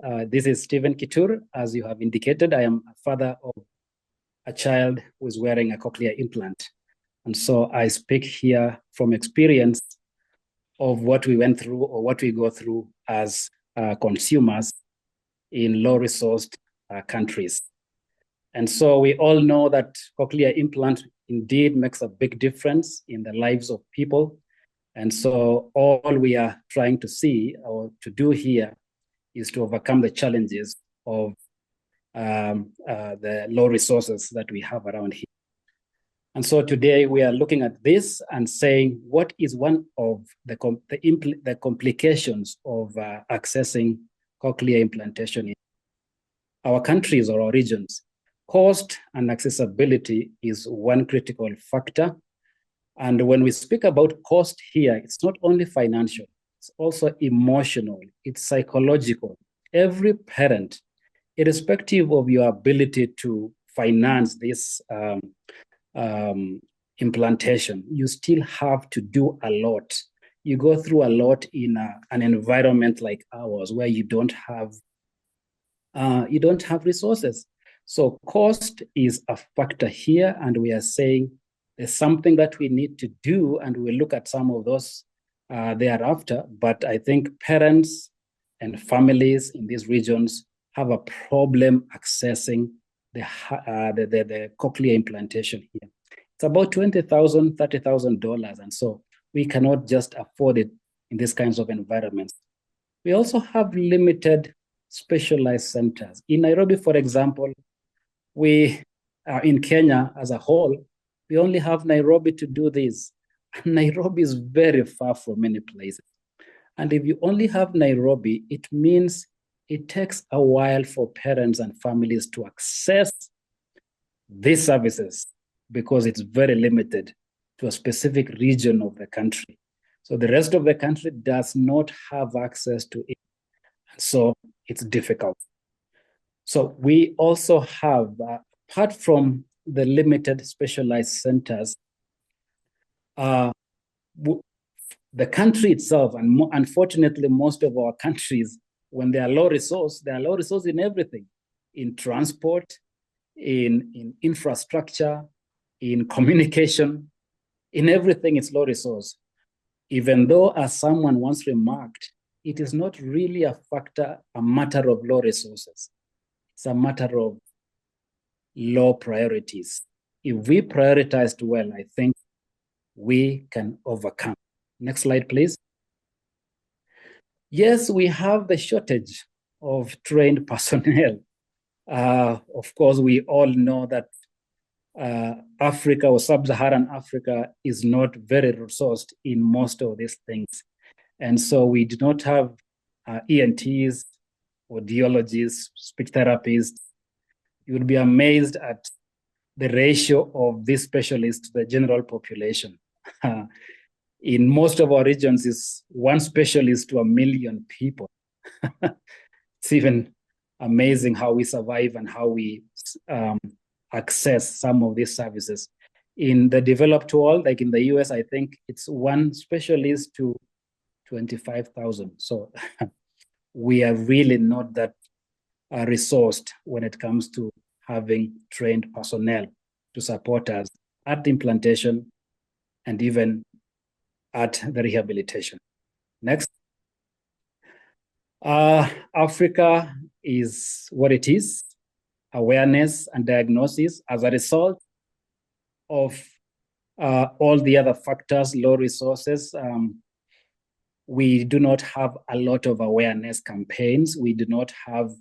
This is Stephen Kittur. As you have indicated, I am a father of a child who is wearing a cochlear implant. And so I speak here from experience of what we went through or what we go through as consumers in low-resourced countries. And so we all know that cochlear implant indeed makes a big difference in the lives of people. And so all we are trying to see or to do here is to overcome the challenges of the low resources that we have around here. And so today we are looking at this and saying, what is one of the complications of accessing cochlear implantation in our countries or our regions? Cost and accessibility is one critical factor. And when we speak about cost here, it's not only financial, it's also emotional, it's psychological. Every parent, irrespective of your ability to finance this implantation, you still have to do a lot. You go through a lot in an environment like ours where you don't have resources. So cost is a factor here, and we are saying there's something that we need to do, and we'll look at some of those thereafter. But I think parents and families in these regions have a problem accessing the cochlear implantation here. It's about $20,000, $30,000, and so we cannot just afford it in these kinds of environments. We also have limited specialized centers. In Nairobi, for example, we in Kenya as a whole, we only have Nairobi to do this. Nairobi is very far from many places. And if you only have Nairobi, it means it takes a while for parents and families to access these services because it's very limited to a specific region of the country. So the rest of the country does not have access to it. So it's difficult. So we also have, apart from the limited specialized centers, the country itself, and unfortunately, most of our countries, when they are low resource in everything, in transport, in infrastructure, in communication, in everything, it's low resource. Even though, as someone once remarked, it is not really a matter of low resources. It's a matter of low priorities. If we prioritized well, I think we can overcome. Next slide, please. Yes, we have the shortage of trained personnel. Of course, we all know that Africa or sub-Saharan Africa is not very resourced in most of these things. And so we do not have ENTs, audiologists, speech therapists. You will be amazed at the ratio of these specialists to the general population. In most of our regions, is one specialist to 1 million people. It's even amazing how we survive and how we access some of these services. In the developed world, like in the US, I think it's one specialist to 25,000. So we are really not that resourced when it comes to having trained personnel to support us at the implantation and even at the rehabilitation. Next. Africa is what it is, awareness and diagnosis as a result of all the other factors, low resources. We do not have a lot of awareness campaigns. We do not have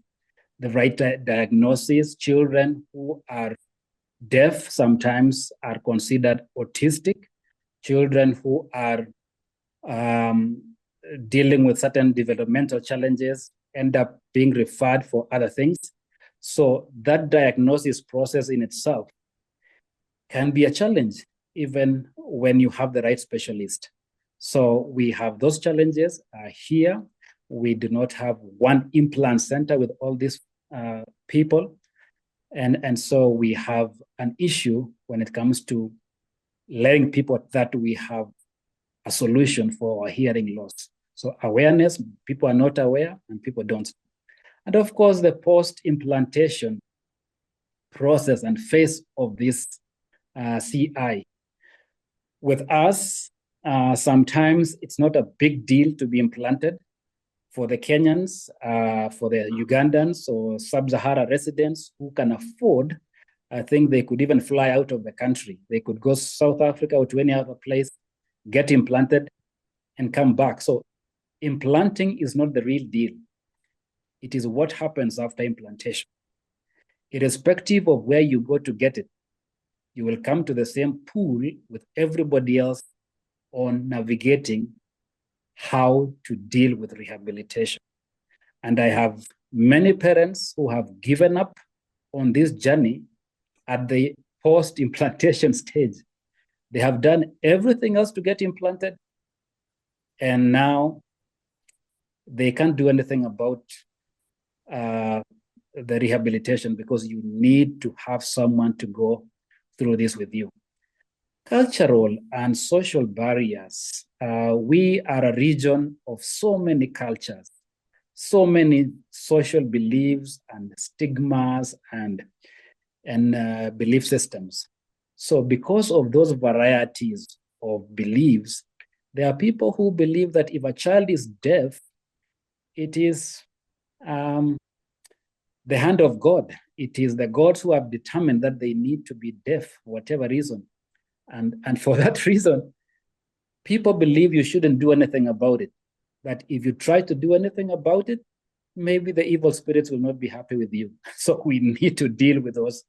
the right diagnosis. Children who are deaf sometimes are considered autistic. Children who are dealing with certain developmental challenges end up being referred for other things. So that diagnosis process in itself can be a challenge, even when you have the right specialist. So we have those challenges here. We do not have one implant center with all these people. And so we have an issue when it comes to letting people that we have a solution for our hearing loss. So awareness, people are not aware and people don't. And of course, the post-implantation process and phase of this CI. With us, sometimes it's not a big deal to be implanted. For the Kenyans, for the Ugandans or sub-Sahara residents who can afford, I think they could even fly out of the country. They could go to South Africa or to any other place, get implanted, and come back. So implanting is not the real deal. It is what happens after implantation. Irrespective of where you go to get it, you will come to the same pool with everybody else on navigating how to deal with rehabilitation. And I have many parents who have given up on this journey at the post-implantation stage. They have done everything else to get implanted, and now they can't do anything about the rehabilitation because you need to have someone to go through this with you. Cultural and social barriers. We are a region of so many cultures, so many social beliefs and stigmas and belief systems. So because of those varieties of beliefs, there are people who believe that if a child is deaf, it is the hand of God. It is the gods who have determined that they need to be deaf for whatever reason. And for that reason, people believe you shouldn't do anything about it. That if you try to do anything about it, maybe the evil spirits will not be happy with you. So we need to deal with those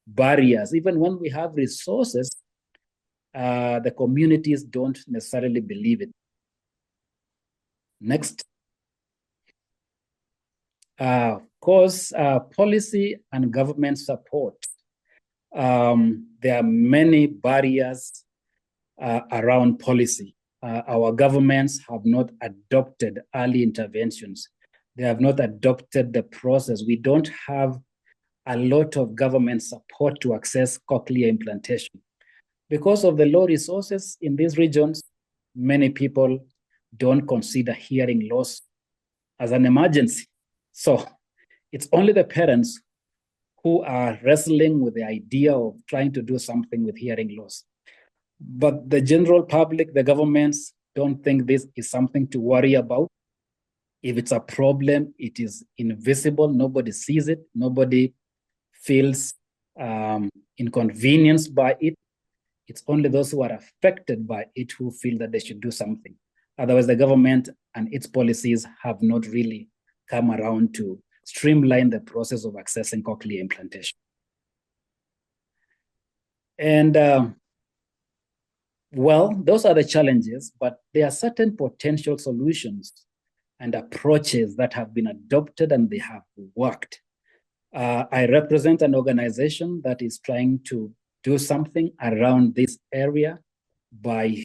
barriers. Even when we have resources, the communities don't necessarily believe it. Next. Of course, policy and government support. There are many barriers around policy. Our governments have not adopted early interventions. They have not adopted the process. We don't have a lot of government support to access cochlear implantation. Because of the low resources in these regions, many people don't consider hearing loss as an emergency. So it's only the parents who are wrestling with the idea of trying to do something with hearing loss. But the general public, the governments, don't think this is something to worry about. If it's a problem, it is invisible. Nobody sees it. Nobody feels inconvenienced by it. It's only those who are affected by it who feel that they should do something. Otherwise, the government and its policies have not really come around to streamline the process of accessing cochlear implantation. And well, those are the challenges, but there are certain potential solutions and approaches that have been adopted and they have worked. I represent an organization that is trying to do something around this area by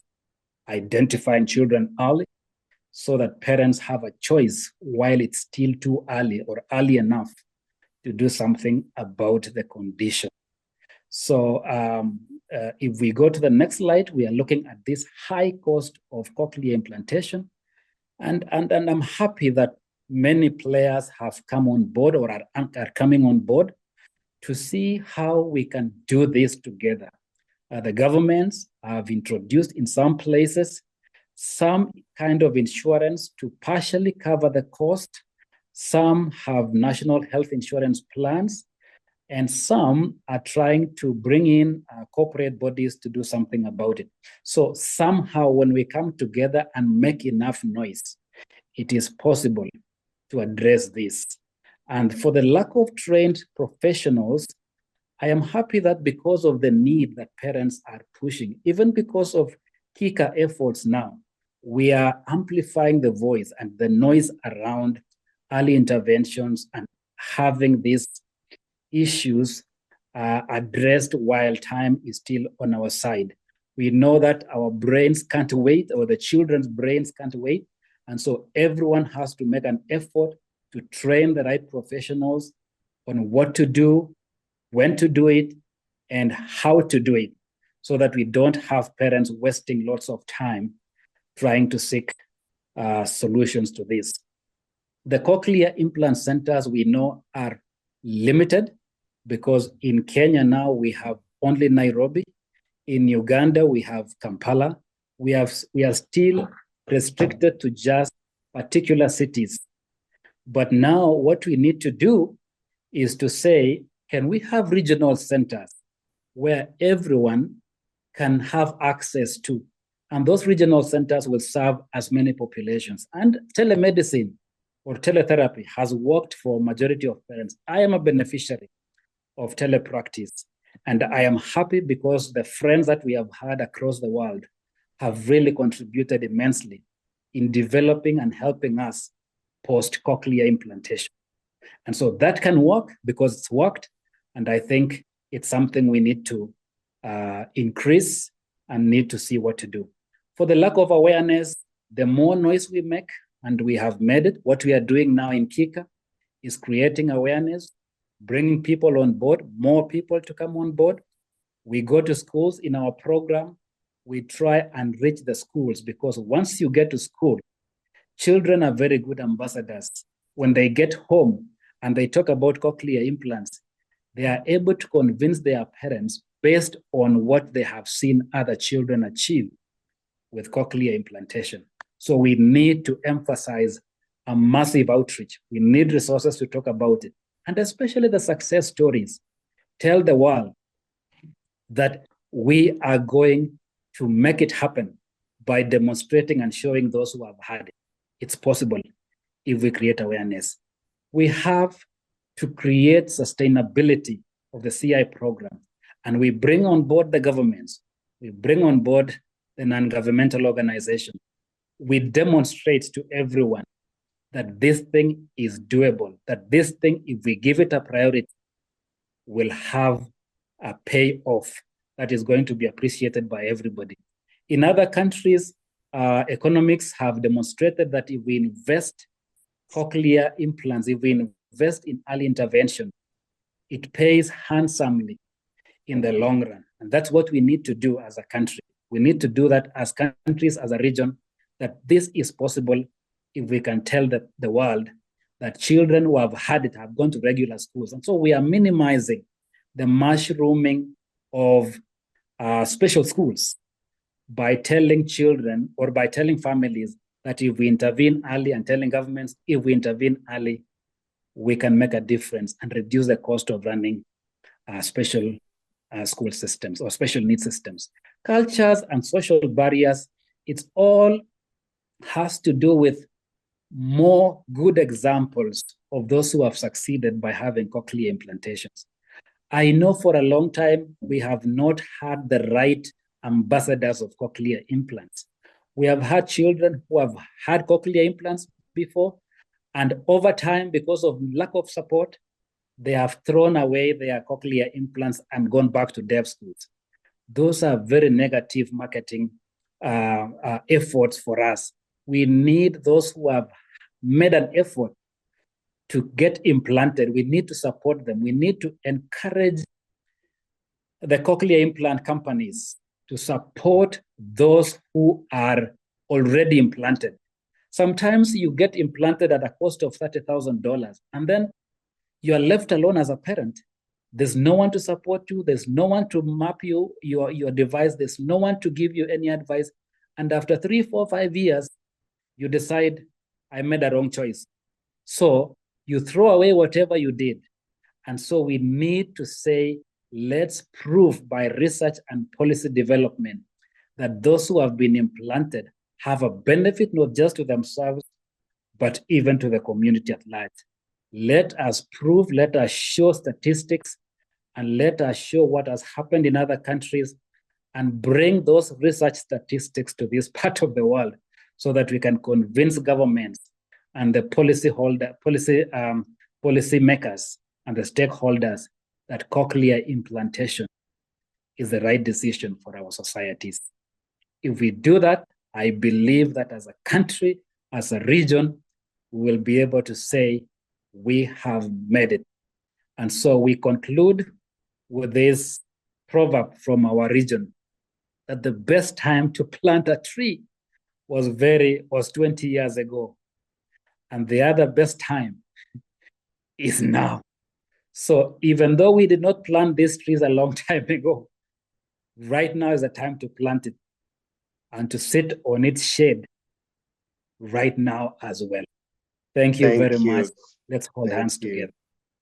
identifying children early so that parents have a choice while it's still too early or early enough to do something about the condition. So if we go to the next slide, we are looking at this high cost of cochlear implantation. And I'm happy that many players have come on board or are coming on board to see how we can do this together. The governments have introduced in some places some kind of insurance to partially cover the cost. Some have national health insurance plans, and some are trying to bring in corporate bodies to do something about it. So somehow when we come together and make enough noise, it is possible to address this. And for the lack of trained professionals, I am happy that because of the need that parents are pushing, even because of CIICA efforts now, we are amplifying the voice and the noise around early interventions and having these issues addressed while time is still on our side. We know that our brains can't wait, or the children's brains can't wait. And so everyone has to make an effort to train the right professionals on what to do, when to do it, and how to do it, so that we don't have parents wasting lots of time trying to seek solutions to this. The cochlear implant centers we know are limited because in Kenya now we have only Nairobi. In Uganda, we have Kampala. We are still restricted to just particular cities. But now what we need to do is to say, can we have regional centers where everyone can have access to? And those regional centers will serve as many populations. And telemedicine or teletherapy has worked for majority of parents. I am a beneficiary of telepractice. And I am happy because the friends that we have had across the world have really contributed immensely in developing and helping us post cochlear implantation. And so that can work because it's worked. And I think it's something we need to increase and need to see what to do. For the lack of awareness, the more noise we make, and we have made it, what we are doing now in CIICA is creating awareness, bringing people on board, more people to come on board. We go to schools in our program. We try and reach the schools because once you get to school, children are very good ambassadors. When they get home and they talk about cochlear implants, they are able to convince their parents based on what they have seen other children achieve with cochlear implantation. So we need to emphasize a massive outreach. We need resources to talk about it, and especially the success stories. Tell the world that we are going to make it happen by demonstrating and showing those who have had it. It's possible if we create awareness. We have to create sustainability of the CI program, and we bring on board the governments. We bring on board the non-governmental organization. We demonstrate to everyone that this thing is doable, that this thing, if we give it a priority, will have a payoff that is going to be appreciated by everybody. In other countries, economics have demonstrated that if we invest cochlear implants, if we invest in early intervention, it pays handsomely in the long run. And that's what we need to do as a country. We need to do that as countries, as a region, that this is possible if we can tell the world that children who have had it have gone to regular schools. And so we are minimizing the mushrooming of special schools by telling children or by telling families that if we intervene early, and telling governments, if we intervene early, we can make a difference and reduce the cost of running special school systems or special needs systems. Cultures and social barriers, it's all has to do with more good examples of those who have succeeded by having cochlear implantations. I know for a long time we have not had the right ambassadors of cochlear implants. We have had children who have had cochlear implants before, and over time, because of lack of support, they have thrown away their cochlear implants and gone back to deaf schools. Those are very negative marketing efforts for us. We need those who have made an effort to get implanted. We need to support them. We need to encourage the cochlear implant companies to support those who are already implanted. Sometimes you get implanted at a cost of $30,000, and then you are left alone as a parent. There's no one to support you. There's no one to map your device. There's no one to give you any advice. And after 3, 4, 5 years, you decide, I made a wrong choice. So you throw away whatever you did. And so we need to say, let's prove by research and policy development that those who have been implanted have a benefit not just to themselves, but even to the community at large. Let us prove, let us show statistics, and let us show what has happened in other countries and bring those research statistics to this part of the world so that we can convince governments and the policy makers and the stakeholders that cochlear implantation is the right decision for our societies. If we do that, I believe that as a country, as a region, we will be able to say we have made it. And so we conclude with this proverb from our region that the best time to plant a tree was 20 years ago. And the other best time is now. So even though we did not plant these trees a long time ago, right now is the time to plant it and to sit on its shade right now as well. Thank you very Thank much. you. Let's hold Thank hands you. together.